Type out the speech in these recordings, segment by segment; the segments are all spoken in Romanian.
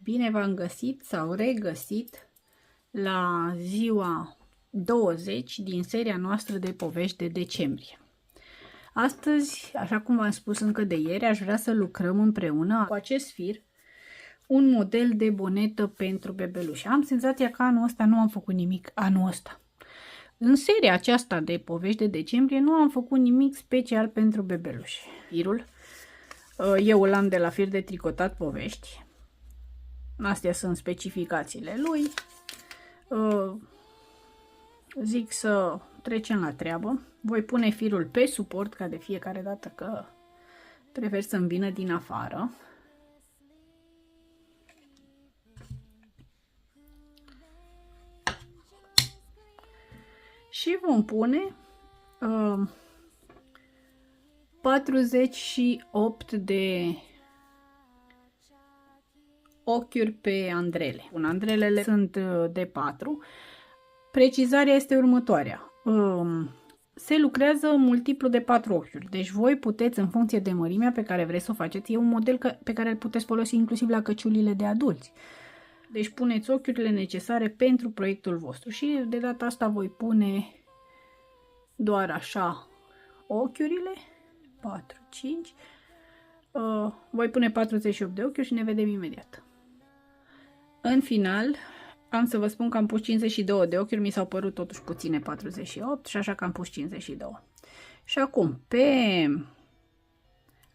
Bine v-am găsit sau regăsit la ziua 20 din seria noastră de povești de decembrie. Astăzi, așa cum v-am spus încă de ieri, aș vrea să lucrăm împreună cu acest fir un model de bonetă pentru bebeluși. Am senzația că anul ăsta nu am făcut nimic anul ăsta. În seria aceasta de povești de decembrie nu am făcut nimic special pentru bebeluși. Firul, eu îl am de la Fir de Tricotat Povești. Astea sunt specificațiile lui. Zic să trecem la treabă. Voi pune firul pe suport ca de fiecare dată că prefer să-mi vină din afară. Și vom pune 48 de ochiuri pe andrele. Andrelele sunt de 4. Precizarea este următoarea. Se lucrează multiplu de 4 ochiuri. Deci voi puteți, în funcție de mărimea pe care vreți să o faceți, e un model pe care îl puteți folosi inclusiv la căciulile de adulți. Deci puneți ochiurile necesare pentru proiectul vostru. Și de data asta voi pune doar așa ochiurile. 4, 5. Voi pune 48 de ochiuri și ne vedem imediat. În final, am să vă spun că am pus 52 de ochiuri, mi s-au părut totuși puține 48 și așa că am pus 52. Și acum,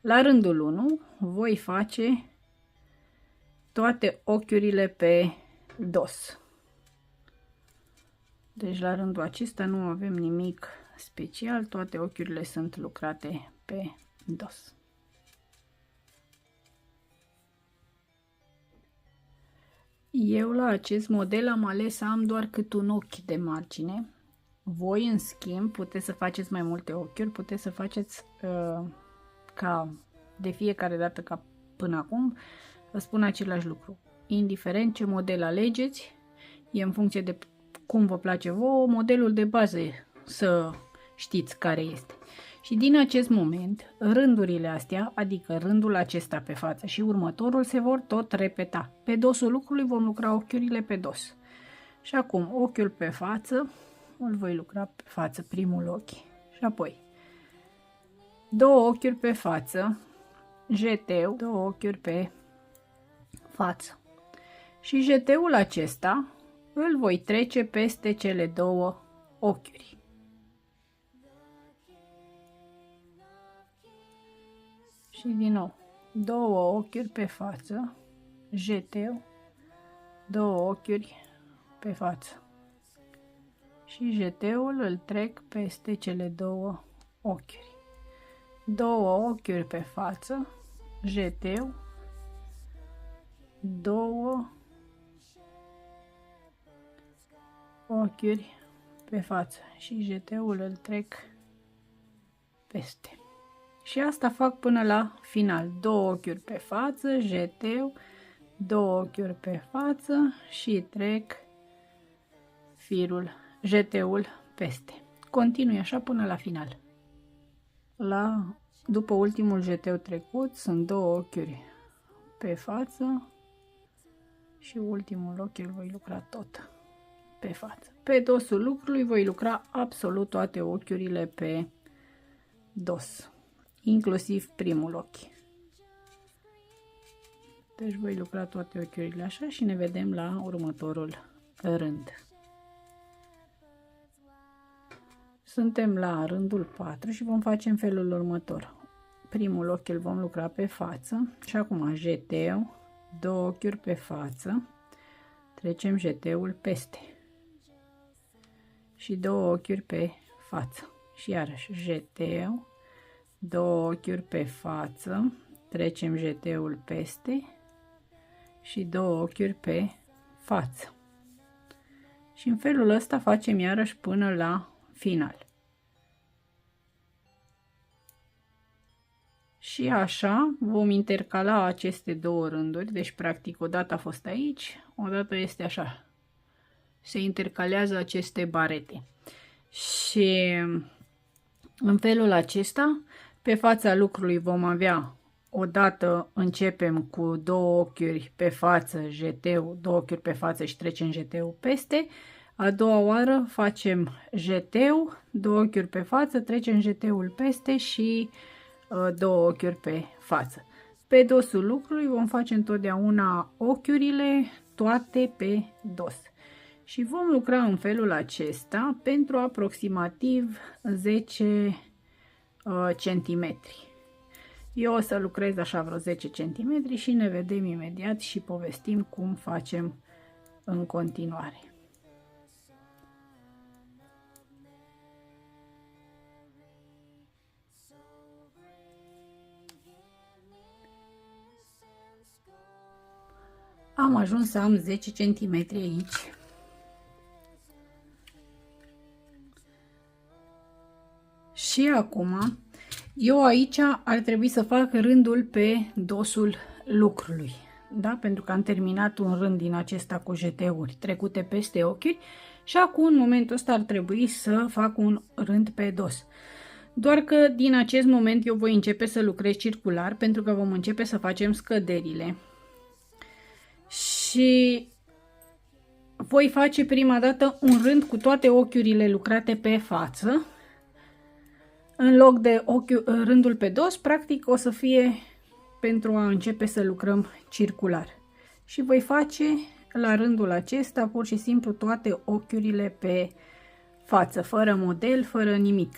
la rândul 1, voi face toate ochiurile pe dos. Deci la rândul acesta nu avem nimic special, toate ochiurile sunt lucrate pe dos. Eu la acest model am ales să am doar cât un ochi de margine. Voi, în schimb, puteți să faceți mai multe ochiuri, puteți să faceți ca de fiecare dată ca până acum, vă spun același lucru. Indiferent ce model alegeți, e în funcție de cum vă place vouă, modelul de bază să știți care este. Și din acest moment, rândurile astea, adică rândul acesta pe față și următorul, se vor tot repeta. Pe dosul lucrului vom lucra ochiurile pe dos. Și acum, ochiul pe față, îl voi lucra pe față, primul ochi. Și apoi, 2 ochiuri pe față, jeteu, 2 ochiuri pe față. Și jeteul acesta îl voi trece peste cele 2 ochiuri. Și din nou, 2 ochiuri pe față, jeteu, 2 ochiuri pe față. Și jeteul îl trec peste cele 2 ochiuri. 2 ochiuri pe față, jeteu, 2 ochiuri pe față și jeteul îl trec peste. Și asta fac până la final. 2 ochiuri pe față, jeteu, 2 ochiuri pe față și trec jeteul peste. Continui așa până la final. După ultimul jeteu trecut, sunt 2 ochiuri pe față și ultimul ochi îl voi lucra tot pe față. Pe dosul lucrului voi lucra absolut toate ochiurile pe dos, inclusiv primul ochi. Deci voi lucra toate ochiurile așa și ne vedem la următorul rând. Suntem la rândul 4 și vom face în felul următor. Primul ochi îl vom lucra pe față și acum jeteu, 2 ochiuri pe față, trecem jeteul peste și 2 ochiuri pe față și iarăși jeteu, 2 ochiuri pe față, trecem jeteul peste și 2 ochiuri pe față. Și în felul ăsta facem iarăși până la final. Și așa vom intercala aceste 2 rânduri, deci practic o dată a fost aici, o dată este așa. Se intercalează aceste barete. Și în felul acesta, pe fața lucrului vom avea odată începem cu 2 ochiuri pe față, jeteu, 2 ochiuri pe față și trecem jeteu peste. A doua oară facem jeteu, 2 ochiuri pe față, trecem jeteul peste și 2 ochiuri pe față. Pe dosul lucrului vom face întotdeauna ochiurile toate pe dos. Și vom lucra în felul acesta pentru aproximativ 10 cm. Eu o să lucrez așa vreo 10 cm și ne vedem imediat și povestim cum facem în continuare. Am ajuns să am 10 cm aici. Și acum, eu aici ar trebui să fac rândul pe dosul lucrului, da? Pentru că am terminat un rând din acesta cu jeteuri trecute peste ochiuri și acum în momentul ăsta ar trebui să fac un rând pe dos. Doar că din acest moment eu voi începe să lucrez circular pentru că vom începe să facem scăderile. Și voi face prima dată un rând cu toate ochiurile lucrate pe față. În loc de rândul pe dos, practic o să fie pentru a începe să lucrăm circular. Și voi face la rândul acesta pur și simplu toate ochiurile pe față, fără model, fără nimic.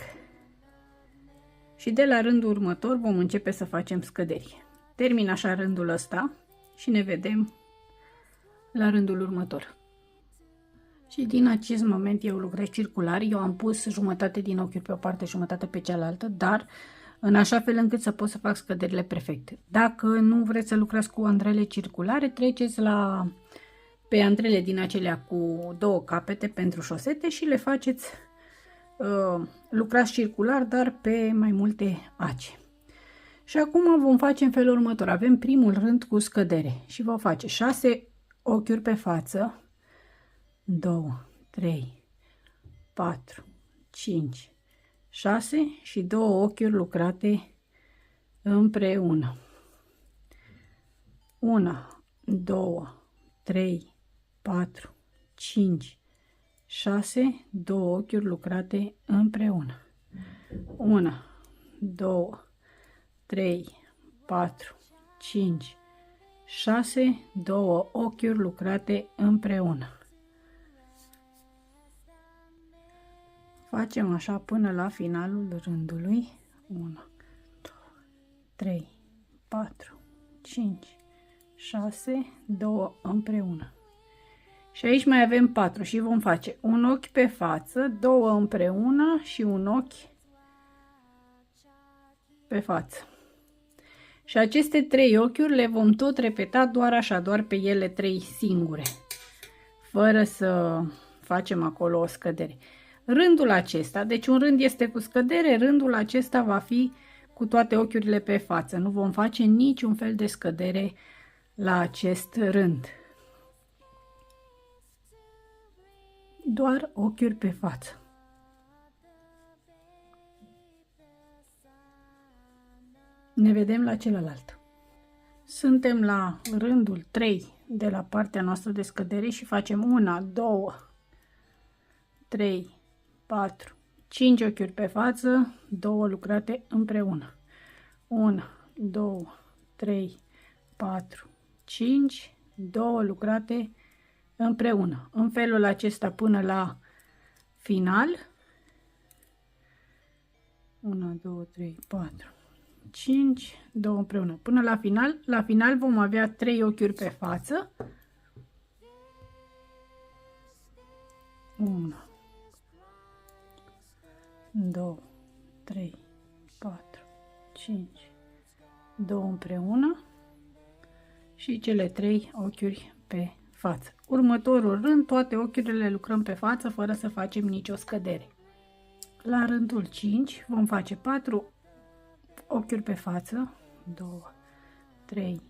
Și de la rândul următor vom începe să facem scăderi. Termin așa rândul ăsta și ne vedem la rândul următor. Și din acest moment eu lucrez circular. Eu am pus jumătate din ochiuri pe o parte, jumătate pe cealaltă, dar în așa fel încât să pot să fac scăderile perfecte. Dacă nu vreți să lucrați cu andrele circulare, treceți pe andrele din acelea cu 2 capete pentru șosete și le faceți, lucrați circular, dar pe mai multe aci. Și acum vom face în felul următor. Avem primul rând cu scădere și vom face 6 ochiuri pe față, 2, 3, 4, 5, 6 și 2 ochiuri lucrate împreună. 1, 2, 3, 4, 5, 6, 2 ochiuri lucrate împreună. 1, 2, 3, 4, 5, 6, 2 ochiuri lucrate împreună. Facem așa până la finalul rândului. 1, 2, 3, 4, 5, 6, 2 împreună. Și aici mai avem 4 și vom face un ochi pe față, 2 împreună și un ochi pe față. Și aceste 3 ochiuri le vom tot repeta doar așa, doar pe ele 3 singure, fără să facem acolo o scădere. Rândul acesta, deci un rând este cu scădere, rândul acesta va fi cu toate ochiurile pe față. Nu vom face niciun fel de scădere la acest rând. Doar ochiuri pe față. Ne vedem la celălalt. Suntem la rândul 3 de la partea noastră de scădere și facem 1, 2, 3, 4, 5 ochiuri pe față, 2 lucrate împreună. 1, 2, 3, 4, 5, 2 lucrate împreună. În felul acesta până la final. 1, 2, 3, 4, 5, 2 împreună. Până la final vom avea 3 ochiuri pe față. 1, 2, 3, 4, 5, 2 împreună și cele 3 ochiuri pe față. Următorul rând, toate ochiurile le lucrăm pe față fără să facem nicio scădere. La rândul 5 vom face 4 ochiuri pe față, 2, 3,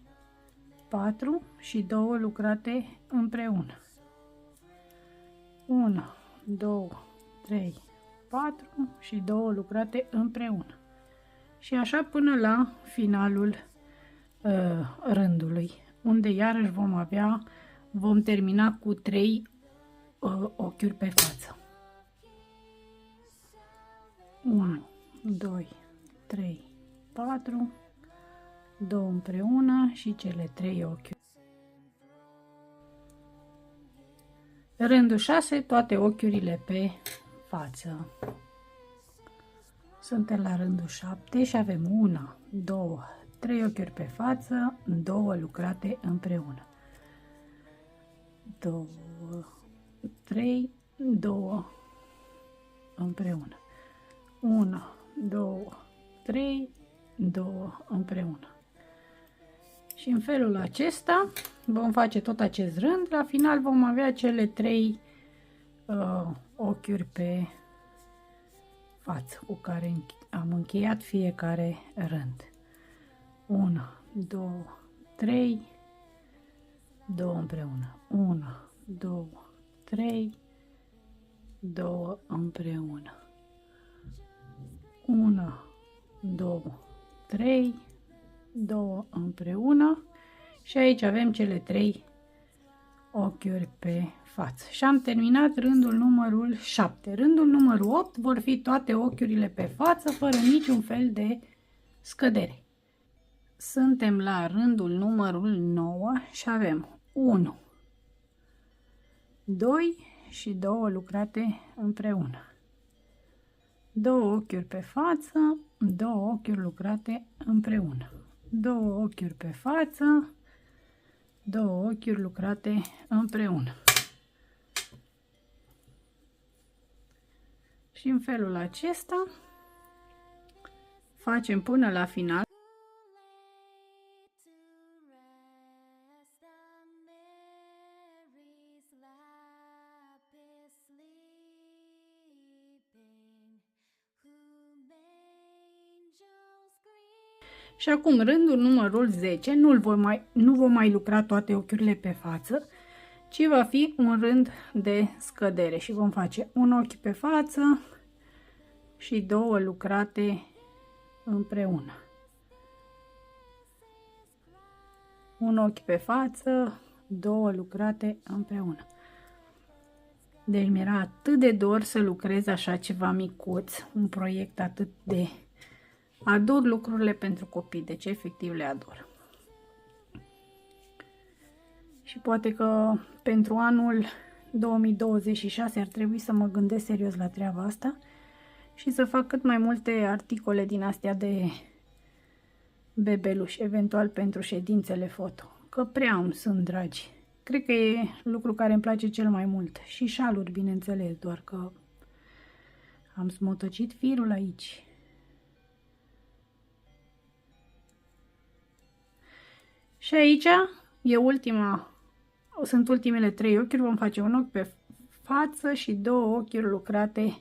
4 și 2 lucrate împreună. 1, 2, 3, 4 și 2 lucrate împreună. Și așa până la finalul rândului, unde iarăși vom termina cu 3 ochiuri pe față. 1, 2, 3, 4, 2 împreună și cele 3 ochiuri. Rândul 6, toate ochiurile pe față. Suntem la rândul 7 și avem 1, 2, 3 ochiuri pe față, 2 lucrate împreună. 2, 3, 2 împreună. 1, 2, 3, 2 împreună. Și în felul acesta vom face tot acest rând. La final vom avea cele 3 ochiuri pe față cu care am încheiat fiecare rând. 1, 2, 3, 2 împreună. 1, 2, 3, 2 împreună. 1, 2, 3, 2 împreună și aici avem cele 3 ochiuri pe față. Și am terminat rândul numărul 7. Rândul numărul 8 vor fi toate ochiurile pe față fără niciun fel de scădere. Suntem la rândul numărul 9 și avem 1, 2 și 2 lucrate împreună. 2 ochiuri pe față, 2 ochiuri lucrate împreună. 2 ochiuri pe față, 2 ochiuri lucrate împreună. Și în felul acesta facem până la final. Și acum rândul numărul 10, nu vom mai lucra toate ochiurile pe față, ci va fi un rând de scădere și vom face un ochi pe față și 2 lucrate împreună. Un ochi pe față, 2 lucrate împreună. Deci mi-era atât de dor să lucrez așa ceva micuț, un proiect atât de... Ador lucrurile pentru copii, deci efectiv le ador. Și poate că pentru anul 2026 ar trebui să mă gândesc serios la treaba asta și să fac cât mai multe articole din astea de bebeluși, eventual pentru ședințele foto. Că prea îmi sunt dragi. Cred că e lucru care îmi place cel mai mult. Și șaluri, bineînțeles, doar că am smotocit firul aici. Și aici sunt ultimele 3 ochiuri, vom face un ochi pe față și 2 ochiuri lucrate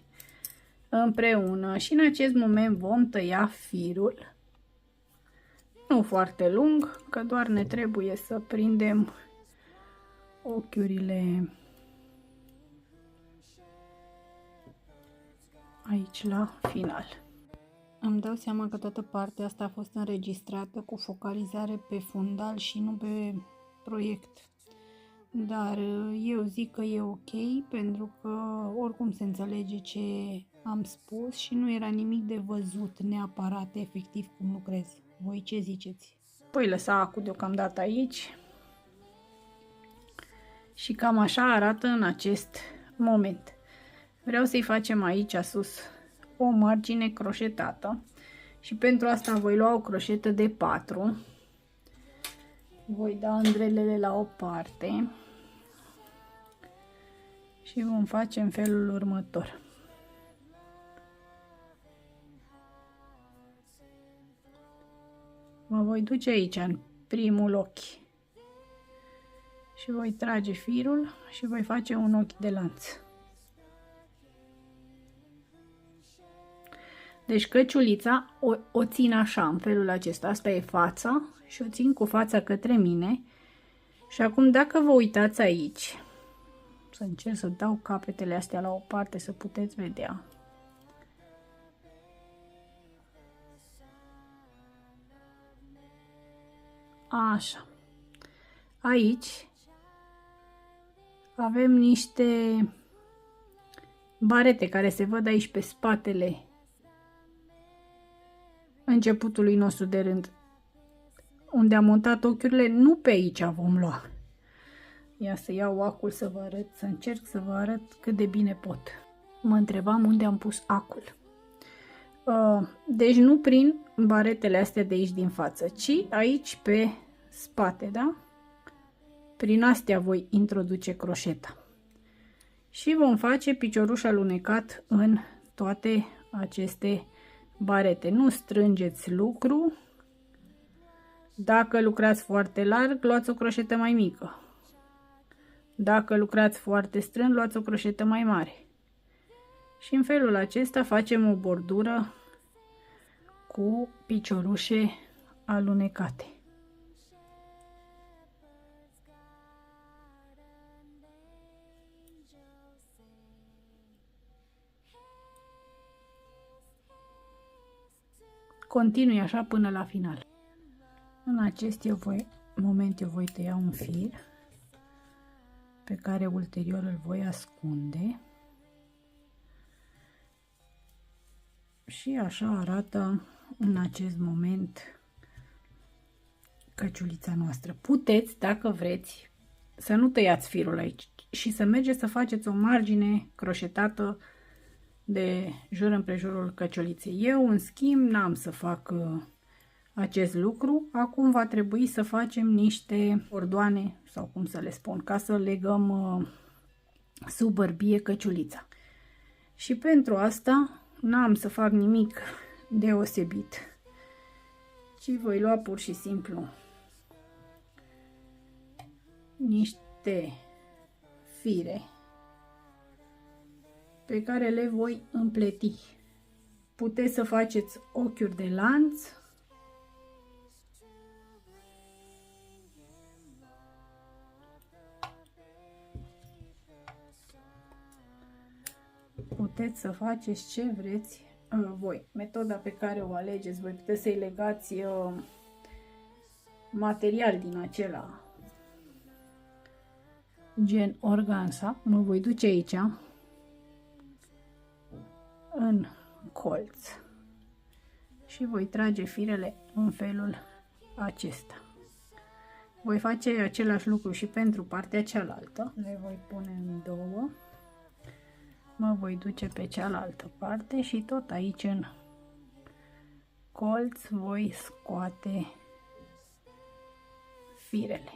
împreună. Și în acest moment vom tăia firul. Nu foarte lung, că doar ne trebuie să prindem ochiurile aici la final. Îmi dau seama că toată partea asta a fost înregistrată cu focalizare pe fundal și nu pe proiect. Dar eu zic că e ok, pentru că oricum se înțelege ce am spus și nu era nimic de văzut neapărat efectiv cum lucrez. Voi ce ziceți? Voi lăsa acum deocamdată aici. Și cam așa arată în acest moment. Vreau să-i facem aici sus o margine croșetată și pentru asta voi lua o croșetă de 4. Voi da îndrelele la o parte și vom face în felul următor. Mă voi duce aici în primul ochi și voi trage firul și voi face un ochi de lanț. Deci căciulița o țin așa, în felul acesta. Asta e fața și o țin cu fața către mine. Și acum dacă vă uitați aici, să încerc să dau capetele astea la o parte să puteți vedea. Așa. Aici avem niște barete care se văd aici pe spatele începutului nostru de rând. Unde am montat ochiurile, nu pe aici vom lua. Ia să iau acul să vă arăt, să încerc să vă arăt cât de bine pot. Mă întrebam unde am pus acul. Deci nu prin baretele astea de aici din față, ci aici pe spate, da? Prin astea voi introduce croșeta. Și vom face picioruș alunecat în toate aceste barete. Nu strângeți lucru. Dacă lucrați foarte larg, luați o croșetă mai mică. Dacă lucrați foarte strâns, luați o croșetă mai mare. Și în felul acesta facem o bordură cu piciorușe alunecate. Continui așa până la final. În acest moment eu voi tăia un fir pe care ulterior îl voi ascunde. Și așa arată în acest moment căciulița noastră. Puteți, dacă vreți, să nu tăiați firul aici și să mergeți să faceți o margine croșetată de jur împrejurul căciuliței. Eu, în schimb, n-am să fac acest lucru. Acum va trebui să facem niște bordoane, sau cum să le spun, ca să legăm sub bărbie căciulița. Și pentru asta n-am să fac nimic deosebit, ci voi lua pur și simplu niște fire pe care le voi împleti. Puteți să faceți ochiuri de lanț, puteți să faceți ce vreți voi. Metoda pe care o alegeți, voi puteți să-i legați material din acela gen organza. Mă voi duce aici în colț și voi trage firele în felul acesta. Voi face același lucru și pentru partea cealaltă. Le voi pune în două. Mă voi duce pe cealaltă parte și tot aici în colț voi scoate firele.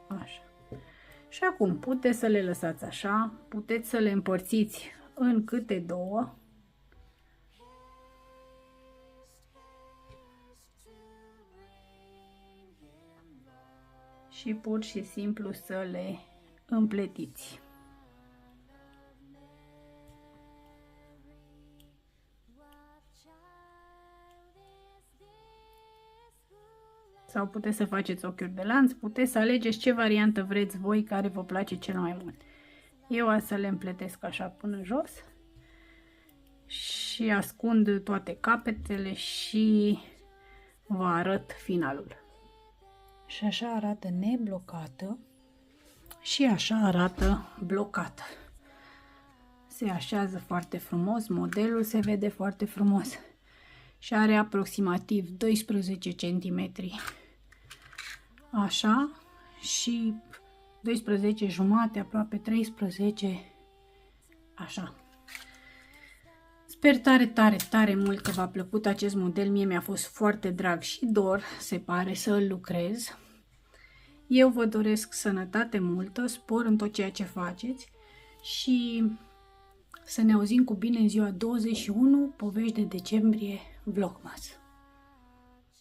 Așa. Și acum puteți să le lăsați așa, puteți să le împărțiți în câte două. Și pur și simplu să le împletiți. Sau puteți să faceți ochiuri de lanț, puteți să alegeți ce variantă vreți voi care vă place cel mai mult. Eu o să le împletesc așa până jos și ascund toate capetele și vă arăt finalul. Și așa arată neblocată și așa arată blocată. Se așează foarte frumos, modelul se vede foarte frumos și are aproximativ 12 cm. Așa, și 12 jumate, aproape 13, așa. Sper tare mult că v-a plăcut acest model, mie mi-a fost foarte drag și dor, se pare, să îl lucrez. Eu vă doresc sănătate multă, spor în tot ceea ce faceți și să ne auzim cu bine în ziua 21, povești de decembrie, Vlogmas.